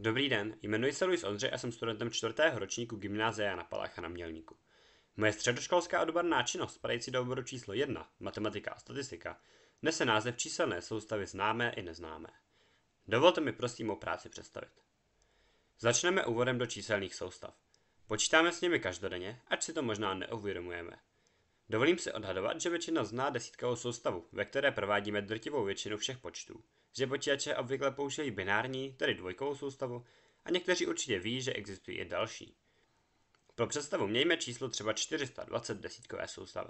Dobrý den, jmenuji se Luis Ondřej a jsem studentem čtvrtého ročníku Gymnázia Jana Palacha na Mělníku. Moje středoškolská odborná činnost spadající do oboru číslo 1, matematika a statistika, nese název číselné soustavy známé i neznámé. Dovolte mi prosím mou práci představit. Začneme úvodem do číselných soustav. Počítáme s nimi každodenně, ať si to možná neuvědomujeme. Dovolím si odhadovat, že většina zná desítkovou soustavu, ve které provádíme drtivou většinu všech počtů, že počítače obvykle používají binární, tedy dvojkovou soustavu, a někteří určitě ví, že existují i další. Pro představu mějme číslo třeba 420 desítkové soustavy.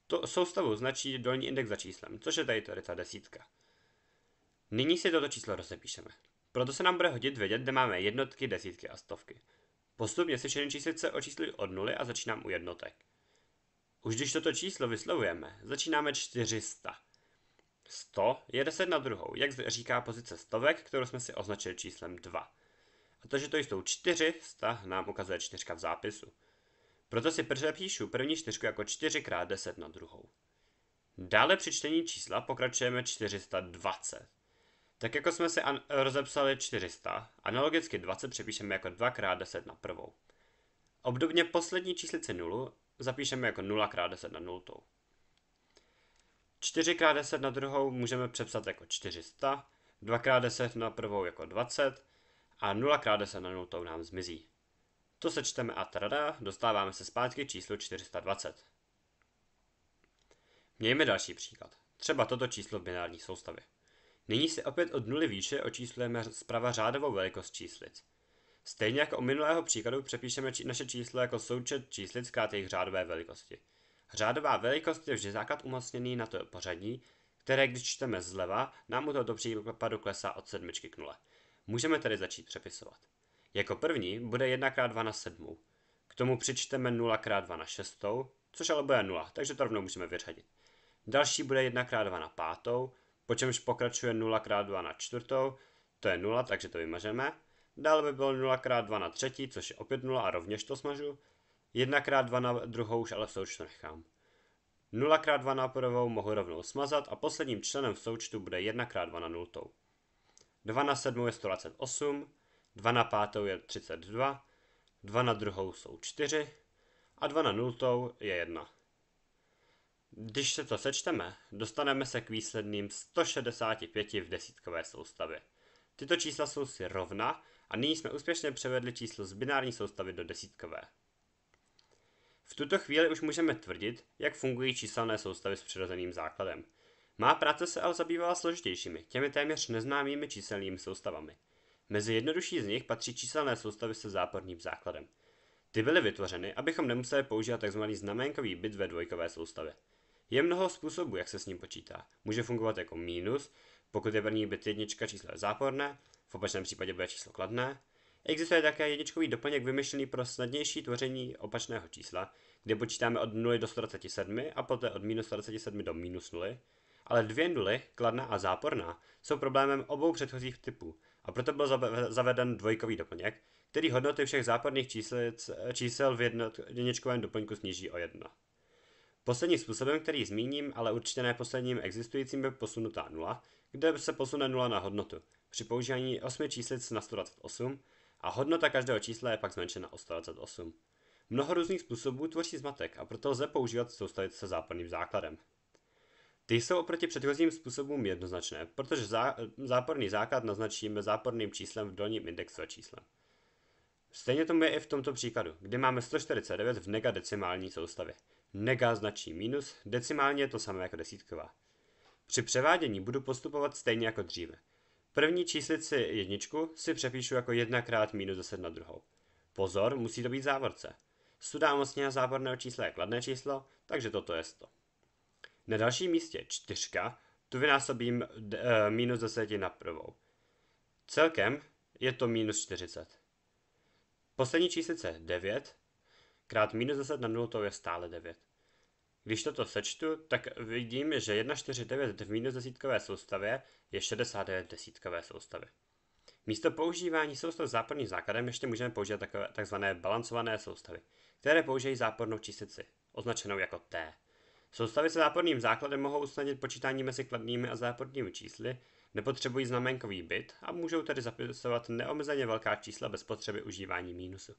To soustavu značí dolní index za číslem, což je tady ta desítka. Nyní si toto číslo rozepíšeme. Proto se nám bude hodit vědět, kde máme jednotky, desítky a stovky. Postupně si všechny číslice očísluji od nuly a začínám u jednotek. Už když toto číslo vyslovujeme, začínáme 400. 100 je 10 na druhou, jak říká pozice stovek, kterou jsme si označili číslem 2. A to, že to jsou 400, nám ukazuje čtyřka v zápisu. Proto si přepíšu první čtyřku jako 4 x 10 na druhou. Dále při čtení čísla pokračujeme 420. Tak jako jsme si rozepsali 400, analogicky 20 přepíšeme jako 2 x 10 na prvou. Obdobně poslední číslici 0 zapíšeme jako 0 x 10 na nultou. 4 x 10 na druhou můžeme přepsat jako 400, 2 x 10 na prvou jako 20 a 0 x 10 na nultou nám zmizí. To sečteme a tada, dostáváme se zpátky k číslu 420. Mějme další příklad, třeba toto číslo v binární soustavě. Nyní si opět od nuly výše očíslujeme zprava řádovou velikost číslic. Stejně jako u minulého příkladu přepíšeme naše číslo jako součet číslic krát jejich řádové velikosti. Řádová velikost je vždy základ umocněný na to pořadí, které když čteme zleva, nám u tohoto příkladu klesá od 7 k 0. Můžeme tedy začít přepisovat. Jako první bude 1 x 2 na 7. K tomu přičteme 0 x 2 na 6, což ale bude 0, takže to rovnou můžeme vyřadit. Další bude 1 x 2 na 5, po čemž pokračuje 0 x 2 na 4, to je 0, takže to vymažeme. Dále by bylo 0 x 2 na 3, což je opět 0 a rovněž to smažu. 1 x 2 na druhou už ale v součtu nechám. 0 x 2 na prvou mohu rovnou smazat a posledním členem v součtu bude 1 x 2 na nultou. 2 na 7 je 128, 2 na 5 je 32, 2 na druhou jsou 4 a 2 na nultou je 1. Když se to sečteme, dostaneme se k výsledným 165 v desítkové soustavě. Tyto čísla jsou si rovna a nyní jsme úspěšně převedli číslo z binární soustavy do desítkové. V tuto chvíli už můžeme tvrdit, jak fungují číselné soustavy s přirozeným základem. Má práce se ale zabývala složitějšími, těmi téměř neznámými číselnými soustavami. Mezi jednodušší z nich patří číselné soustavy se záporným základem. Ty byly vytvořeny, abychom nemuseli používat tzv. Znaménkový bit ve dvojkové soustavě. Je mnoho způsobů, jak se s ním počítá. Může fungovat jako mínus, pokud je první bit jednička, číslo je záporné, v opačném případě bude číslo kladné. Existuje také jedničkový doplněk vymyšlený pro snadnější tvoření opačného čísla, kde počítáme od 0 do 127 a poté od minus 127 do minus 0. Ale dvě nuly, kladná a záporná, jsou problémem obou předchozích typů a proto byl zaveden dvojkový doplněk, který hodnoty všech záporných čísel v jedničkovém doplňku sníží o 1. Posledním způsobem, který zmíním, ale určitě ne posledním existujícím, je posunutá nula, kde se posune nula na hodnotu při používání 8 číslic na 128 a hodnota každého čísla je pak zmenšena o 128. Mnoho různých způsobů tvoří zmatek a proto lze používat soustavy se záporným základem. Ty jsou oproti předchozím způsobům jednoznačné, protože záporný základ naznačíme záporným číslem v dolním indexu a číslem. Stejně tomu je i v tomto příkladu, kdy máme 149 v negadecimální soustavě. Nega značí minus, decimálně je to samé jako desítková. Při převádění budu postupovat stejně jako dříve. První číslici jedničku si přepíšu jako 1 x minus 10 na druhou. Pozor, musí to být závorce. Studá umocněna záporného čísla je kladné číslo, takže toto je 100. Na dalším místě 4, tu vynásobím minus 10 na prvou. Celkem je to minus 40. Poslední číslice 9, krát minus 10 na nultou je stále 9. Když toto sečtu, tak vidím, že 149 v minus desítkové soustavě je 69 v desítkové soustavě. Místo používání soustav s záporným základem ještě můžeme použít takzvané balancované soustavy, které použijí zápornou číslici, označenou jako T. Soustavy se záporným základem mohou usnadnit počítání mezi kladnými a zápornými čísly, nepotřebují znaménkový bit a můžou tedy zapisovat neomezeně velká čísla bez potřeby užívání mínusu.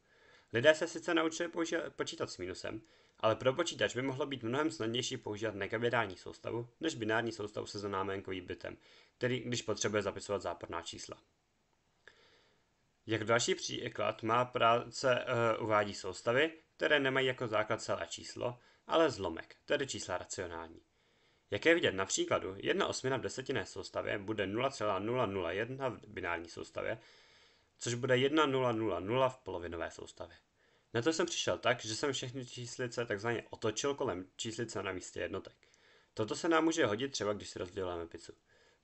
Lidé se sice naučili počítat s mínusem, ale pro počítač by mohlo být mnohem snadnější používat nekabinární soustavu než binární soustavu se znaménkovým bitem, který když potřebuje zapisovat záporná čísla. Jako další příklad má práce uvádí soustavy, které nemají jako základ celé číslo, ale zlomek, tedy čísla racionální. Jak je vidět na příkladu, 1/8 v desetinné soustavě bude 0,001 v binární soustavě, což bude 1,000 v polovinové soustavě. Na to jsem přišel tak, že jsem všechny číslice takzvaně otočil kolem číslice na místě jednotek. Toto se nám může hodit třeba, když si rozdělíme pizzu.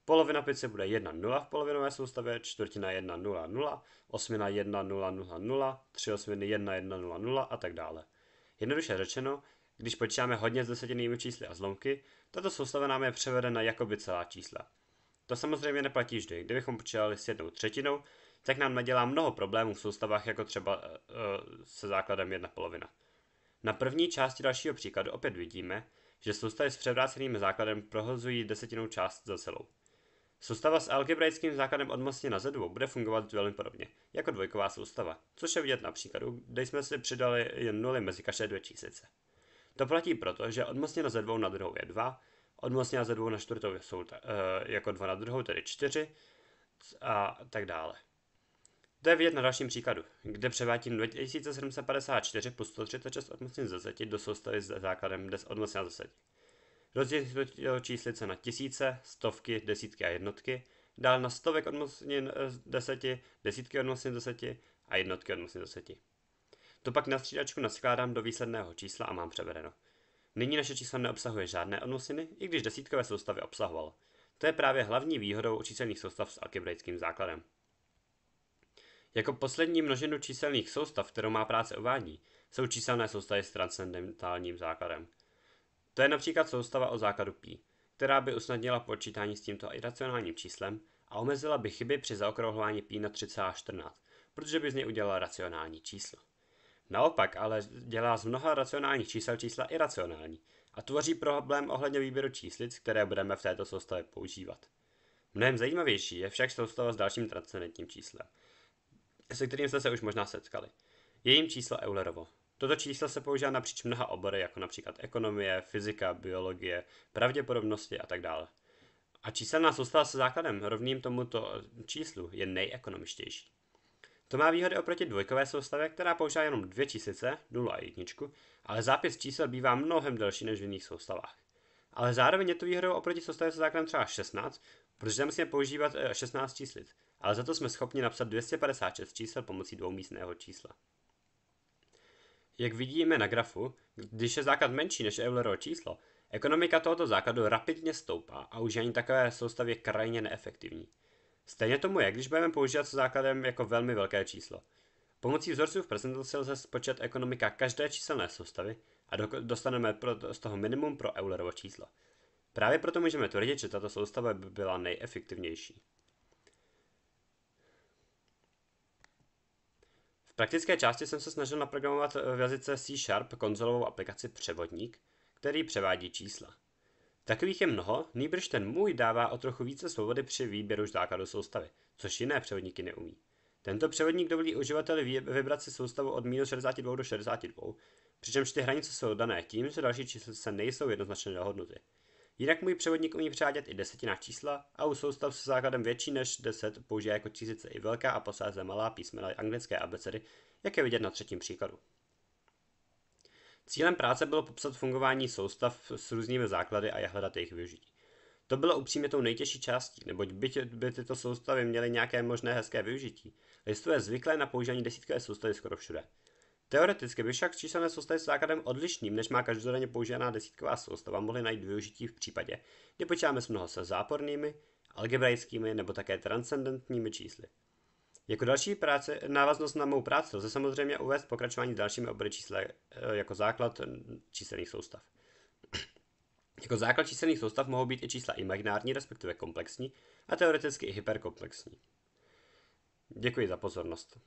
Polovina pice bude 1,0 v polovinové soustavě, čtvrtina 1,00, osmina 1,000, 3/8 1,100 a tak dále. Jednoduše řečeno, když počítáme hodně s desetinými čísly a zlomky, tato soustava nám je převedena jakoby celá čísla. To samozřejmě neplatí vždy. Kdybychom počítali s 1/3, tak nám nadělá mnoho problémů v soustavách, jako třeba se základem 1/2. Na první části dalšího příkladu opět vidíme, že soustavy s převráceným základem prohozují desetinou část za celou. Soustava s algebraickým základem odmocně na Z2 bude fungovat velmi podobně, jako dvojková soustava, což je vidět na příkladu, kde jsme si přidali jen nuly mezi každé dvě číslice. To platí proto, že odmocně na Z2 na druhou je 2, odmocně na Z2 na čtvrtou jsou jako 2 na druhou, tedy 4 a tak dále. To je vidět na dalším příkladu, kde převádím 2754 plus 136 odmocně z 10 do soustavy s základem odmocně na 10. Rozdělit číslice na tisíce, stovky, desítky a jednotky, dál na stovek odmocně z 10, desítky odmocně z 10 a jednotky odmocně z 10. To pak na střídačku naskládám do výsledného čísla a mám převedeno. Nyní naše číslo neobsahuje žádné odmocniny, i když desítkové soustavy obsahovalo. To je právě hlavní výhodou číselných soustav s algebraickým základem. Jako poslední množinu číselných soustav, kterou má práce uvádí, jsou číselné soustavy s transcendentálním základem. To je například soustava o základu π, která by usnadnila počítání s tímto iracionálním číslem a omezila by chyby při zaokrouhlování π na 3,14, protože by z něj udělala racionální číslo. Naopak ale dělá z mnoha racionálních čísel čísla iracionální a tvoří problém ohledně výběru číslic, které budeme v této soustavě používat. Mnohem zajímavější je však soustava s dalším transcendentním číslem, se kterým jste se už možná setkali. Je jím číslo Eulerovo. Toto číslo se používá napříč mnoha obory, jako například ekonomie, fyzika, biologie, pravděpodobnosti a tak dále. A číselná soustava se základem rovným tomuto číslu je nejekonomičtější. To má výhody oproti dvojkové soustavě, která používá jenom dvě číslice, 0 a 1, ale zápis čísel bývá mnohem delší než v jiných soustavách. Ale zároveň je to výhodou oproti soustavě se základem třeba 16, protože musíme používat 16 číslic, ale za to jsme schopni napsat 256 čísel pomocí dvoumístného čísla. Jak vidíme na grafu, když je základ menší než Eulerovo číslo, ekonomika tohoto základu rapidně stoupá a užívání takové soustavy je krajně neefektivní. Stejně tomu je, když budeme používat s základem jako velmi velké číslo. Pomocí vzorců v prezentaci lze spočítat ekonomika každé číselné soustavy a dostaneme z toho minimum pro Eulerovo číslo. Právě proto můžeme tvrdit, že tato soustava by byla nejefektivnější. V praktické části jsem se snažil naprogramovat v jazyce C# konzolovou aplikaci Převodník, který převádí čísla. Takových je mnoho, nýbrž ten můj dává o trochu více svobody při výběru základu soustavy, což jiné převodníky neumí. Tento převodník dovolí uživateli vybrat si soustavu od -62 do 62, přičemž ty hranice jsou dané tím, že další číslice nejsou jednoznačně dohodnuty. Jinak můj převodník umí převádět i desetinná čísla a u soustav s základem větší než 10 používá jako číslice i velká a posléze malá písmena anglické abecedy, jak je vidět na třetím příkladu. Cílem práce bylo popsat fungování soustav s různými základy a hledat jejich využití. To bylo upřímně tou nejtěžší částí, neboť by tyto soustavy měly nějaké možné hezké využití. Listuje zvyklé na používání desítkové soustavy skoro všude. Teoreticky by však číselné soustavy s základem odlišným, než má každodenně používaná desítková soustava, mohly najít využití v případě, kdy počítáme s mnoho se zápornými, algebraickými nebo také transcendentními čísly. Jako další návaznost na mou práci lze samozřejmě uvést pokračování s dalšími obory čísla jako základ číselných soustav. Jako základ číselných soustav mohou být i čísla imaginární, respektive komplexní, a teoreticky i hyperkomplexní. Děkuji za pozornost.